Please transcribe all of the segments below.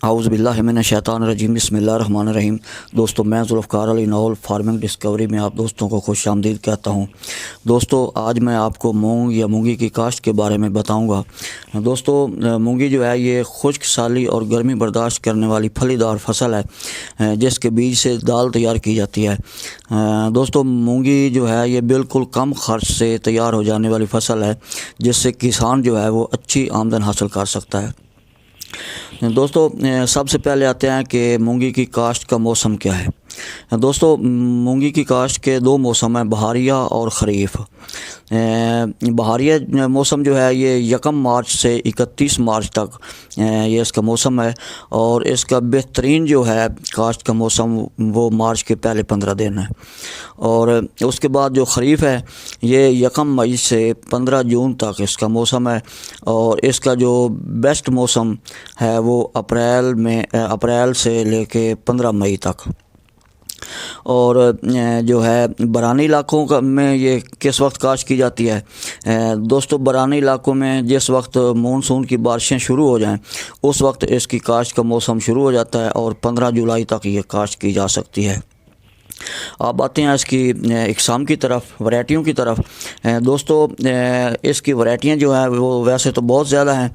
औज़ु बिल्लाहि मिनश शैतानिर रजीम बिस्मिल्लाहिर रहमानिर रहीम। दोस्तों, मैं ज़ुल्फ़िकार अली नौल फार्मिंग डिस्कवरी में आप दोस्तों को खुशामदीद कहता हूं। दोस्तों, आज मैं आपको मूंग या मूंगी की काश्त के बारे में बताऊंगा। दोस्तों, मूंगी जो है ये खुश्क साली और गर्मी बर्दाश्त करने वाली फलीदार फसल है जिसके बीज से दाल तैयार की जाती है। दोस्तों, मूंगी जो है ये बिल्कुल कम खर्च से तैयार हो जाने वाली फसल है जिससे किसान जो है वो अच्छी आमदन हासिल कर सकता है। दोस्तों, सबसे पहले आते हैं कि मूंगी की काश्त का मौसम क्या है। दोस्तों, मूंगी की काश्त के दो मौसम हैं, बहारिया और ख़रीफ़। बहारिया मौसम जो है ये 1 मार्च से 31 मार्च तक ये इसका मौसम है और इसका बेहतरीन जो है काश्त का मौसम वो मार्च के पहले 15 दिन है। और उसके बाद जो ख़रीफ़ है ये 1 मई से 15 जून तक इसका मौसम है और इसका जो बेस्ट मौसम है वो अप्रैल से लेके 15 मई तक। और जो है बरानी इलाकों में ये किस वक्त काश्त की जाती है। दोस्तों, बरानी इलाकों में जिस वक्त मानसून की बारिशें शुरू हो जाएं उस वक्त इसकी काश्त का मौसम शुरू हो जाता है और 15 जुलाई तक ये काश्त की जा सकती है। अब आते हैं इसकी इकसाम की तरफ, वैरायटियों की तरफ। दोस्तों, इसकी वैरायटियाँ जो हैं वो वैसे तो बहुत ज़्यादा हैं।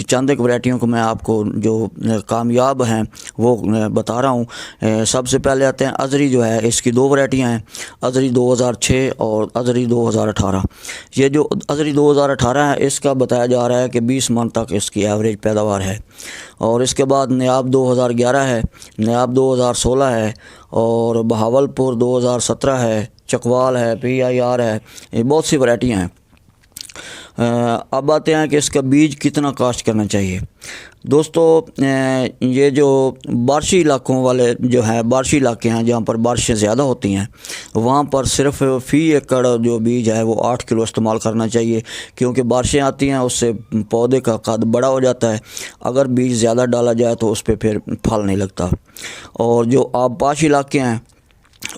चंद एक वैरायटियों को मैं आपको जो कामयाब हैं वो बता रहा हूँ। सबसे पहले आते हैं अज़री। जो है इसकी दो वैरायटियाँ हैं, अज़री 2006 और अज़री 2018। ये जो अज़री 2018 है इसका बताया जा रहा है कि 20 मन तक इसकी एवरेज पैदावार है। और इसके बाद नयाब 2011 है, नयाब 2016 है और बहावलपुर 2017 है, चकवाल है, PIR है। ये बहुत सी वैरायटियाँ हैं। अब आते हैं कि इसका बीज कितना काश्त करना चाहिए। दोस्तों, ये जो बारिशी इलाकों वाले जो हैं, बारिशी इलाके हैं जहाँ पर बारिशें ज़्यादा होती हैं वहाँ पर सिर्फ फ़ी एकड़ जो बीज है वो 8 किलो इस्तेमाल करना चाहिए, क्योंकि बारिशें आती हैं उससे पौधे का कद बड़ा हो जाता है। अगर बीज ज़्यादा डाला जाए तो उस पर फिर फल नहीं लगता। और जो आबपाश इलाके हैं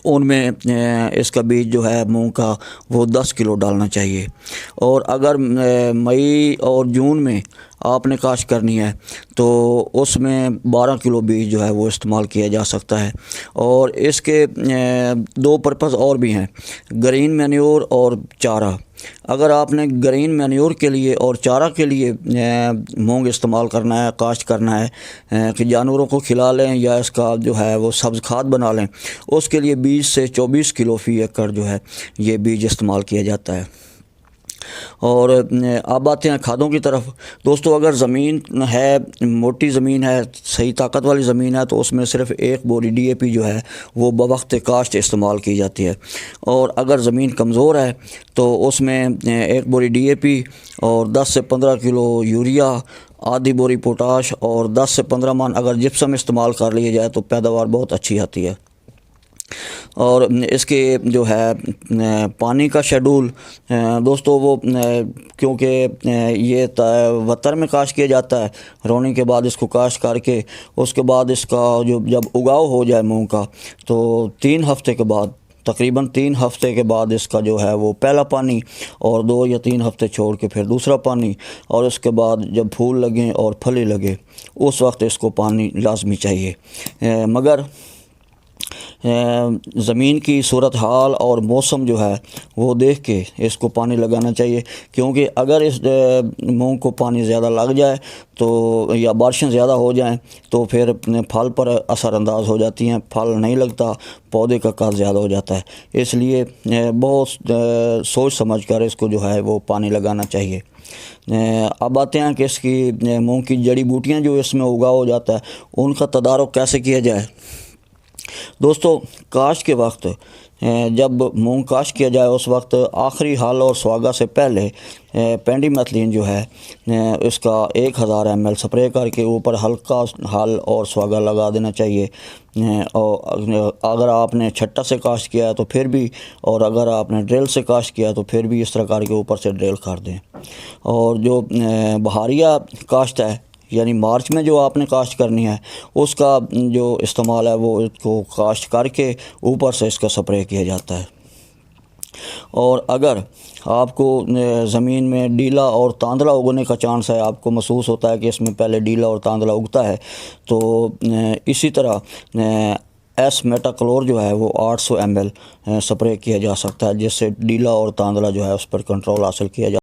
उनमें इसका बीज जो है मूंग का वो 10 किलो डालना चाहिए। और अगर मई और जून में आपने काश्त करनी है तो उसमें 12 किलो बीज जो है वो इस्तेमाल किया जा सकता है। और इसके दो पर्पज़ और भी हैं, ग्रीन मैन्योर और चारा। अगर आपने ग्रीन मैन्योर के लिए और चारा के लिए मूंग इस्तेमाल करना है, काश्त करना है कि जानवरों को खिला लें या इसका जो है वो सब्ज़ खाद बना लें, उसके लिए 20 से 24 किलो फ़ी एकड़ जो है ये बीज इस्तेमाल किया जाता है। और अब आते हैं खादों की तरफ। दोस्तों, अगर ज़मीन है, मोटी ज़मीन है, सही ताकत वाली ज़मीन है तो उसमें सिर्फ 1 बोरी DAP जो है वो बवक्त काश्त इस्तेमाल की जाती है। और अगर ज़मीन कमज़ोर है तो उसमें 1 बोरी DAP और 10 से 15 किलो यूरिया, आधी बोरी पोटाश और 10 से 15 मन अगर जिप्सम इस्तेमाल कर लिया जाए तो पैदावार बहुत अच्छी आती है। और इसके जो है पानी का शेड्यूल, दोस्तों वो क्योंकि ये वतर में काश्त किया जाता है, रोनी के बाद इसको काश्त करके उसके बाद इसका जो जब उगाव हो जाए मूंग का तो 3 हफ्ते के बाद, तकरीबन 3 हफ्ते के बाद इसका जो है वो पहला पानी और 2 या 3 हफ्ते छोड़ के फिर दूसरा पानी, और उसके बाद जब फूल लगें और फली लगे उस वक्त इसको पानी लाजमी चाहिए। मगर ज़मीन की सूरत हाल और मौसम जो है वो देख के इसको पानी लगाना चाहिए, क्योंकि अगर इस मूंग को पानी ज़्यादा लग जाए तो या बारिशें ज़्यादा हो जाएं तो फिर फल पर असरअंदाज हो जाती हैं, फल नहीं लगता, पौधे का कद ज़्यादा हो जाता है। इसलिए बहुत सोच समझ कर इसको जो है वो पानी लगाना चाहिए। अब आते हैं कि इसकी मूंग की जड़ी बूटियाँ जो इसमें उगाव हो जाता है उनका तदारुक कैसे किया जाए। दोस्तों, काश्त के वक्त जब मूंग काश्त किया जाए उस वक्त आखिरी हल और सुहागा से पहले पेंडिमेथलिन जो है इसका 1000 ml स्प्रे करके ऊपर हल्का हल और सुहागा लगा देना चाहिए। और अगर आपने छट्टा से काश्त किया है तो फिर भी, और अगर आपने ड्रिल से काश्त किया तो फिर भी इस तरह करके ऊपर से ड्रिल कर दें। और जो बहारिया काश्त है यानी मार्च में जो आपने काश्त करनी है उसका जो इस्तेमाल है वो इसको काश्त करके ऊपर से इसका स्प्रे किया जाता है। और अगर आपको ज़मीन में डीला और तांदला उगने का चांस है, आपको महसूस होता है कि इसमें पहले डीला और तांदला उगता है, तो इसी तरह एस मेटाक्लोर जो है वो 800 ml स्प्रे किया जा सकता है, जिससे डीला और तांदला जो है उस पर कंट्रोल हासिल किया जा।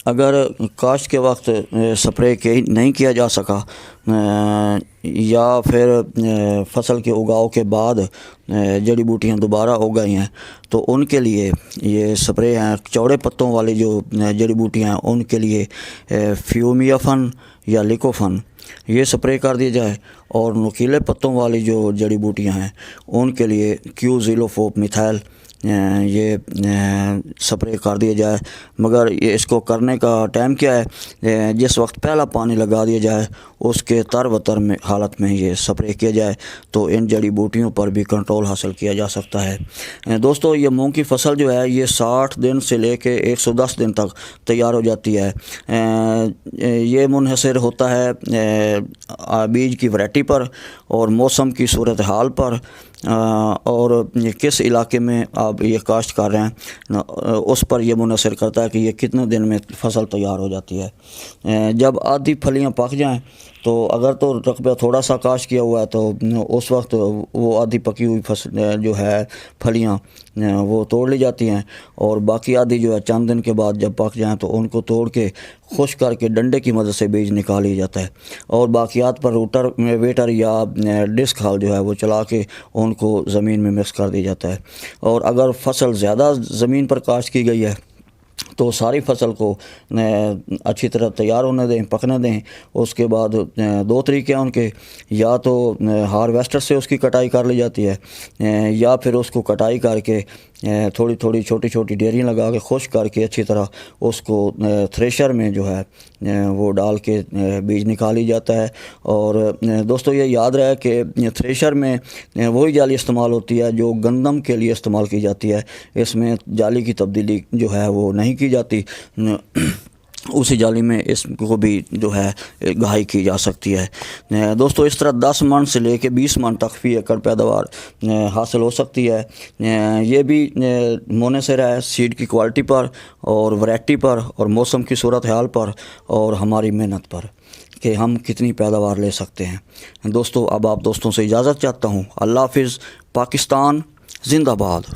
अगर काश्त के वक्त स्प्रे नहीं किया जा सका या फिर फसल के उगाव के बाद जड़ी बूटियाँ दोबारा उग गई हैं, तो उनके लिए ये स्प्रे हैं। चौड़े पत्तों वाली जो जड़ी बूटियाँ हैं उनके लिए फ्यूमियाफन या लिकोफन ये स्प्रे कर दिया जाए, और नुकीले पत्तों वाली जो जड़ी बूटियाँ हैं उनके लिए क्यूजिलोफोप मिथाइल ये स्प्रे कर दिया जाए। मगर ये इसको करने का टाइम क्या है, जिस वक्त पहला पानी लगा दिया जाए उसके तर में हालत में ये स्प्रे किया जाए, तो इन जड़ी बूटियों पर भी कंट्रोल हासिल किया जा सकता है। दोस्तों, ये मूंग की फसल जो है ये 60 दिन से लेके 110 दिन तक तैयार हो जाती है। ये मुनहसर होता है बीज की वैरायटी पर और मौसम की सूरत हाल पर, और ये किस इलाके में आप ये काश्त कर रहे हैं उस पर यह मुनहसर करता है कि ये कितने दिन में फसल तैयार हो जाती है। जब आधी फलियां पक जाएं, तो अगर तो रकबा थोड़ा सा काश्त किया हुआ है तो उस वक्त वो आधी पकी हुई फसल जो है फलियां वो तोड़ ली जाती हैं, और बाकी आधी जो है चंद दिन के बाद जब पक जाएं तो उनको तोड़ के खुश्क करके डंडे की मदद से बीज निकाल लिया जाता है, और बाकियात पर रूटर वेटर या डिस्क हल जो है वो चला के उनको ज़मीन में मिक्स कर दिया जाता है। और अगर फसल ज़्यादा ज़मीन पर काश्त की गई है तो सारी फसल को अच्छी तरह तैयार होने दें, पकने दें। उसके बाद दो तरीके हैं उनके, या तो हार्वेस्टर से उसकी कटाई कर ली जाती है, या फिर उसको कटाई करके थोड़ी थोड़ी छोटी छोटी डेरियाँ लगा के खुश्क करके अच्छी तरह उसको थ्रेशर में जो है वो डाल के बीज निकाली जाता है। और दोस्तों, ये याद रहे कि थ्रेशर में वही जाली इस्तेमाल होती है जो गंदम के लिए इस्तेमाल की जाती है। इसमें जाली की तब्दीली जो है वो नहीं की जाती, उसी जाली में इसको भी जो है गहाई की जा सकती है। दोस्तों, इस तरह 10 मन से लेके 20 मन तक फी एकड़ पैदावार हासिल हो सकती है। ये भी मुनहसर है सीड की क्वालिटी पर और वैरायटी पर और मौसम की सूरत हाल पर और हमारी मेहनत पर कि हम कितनी पैदावार ले सकते हैं। दोस्तों, अब आप दोस्तों से इजाज़त चाहता हूँ। अल्लाह हाफिज़। पाकिस्तान जिंदाबाद।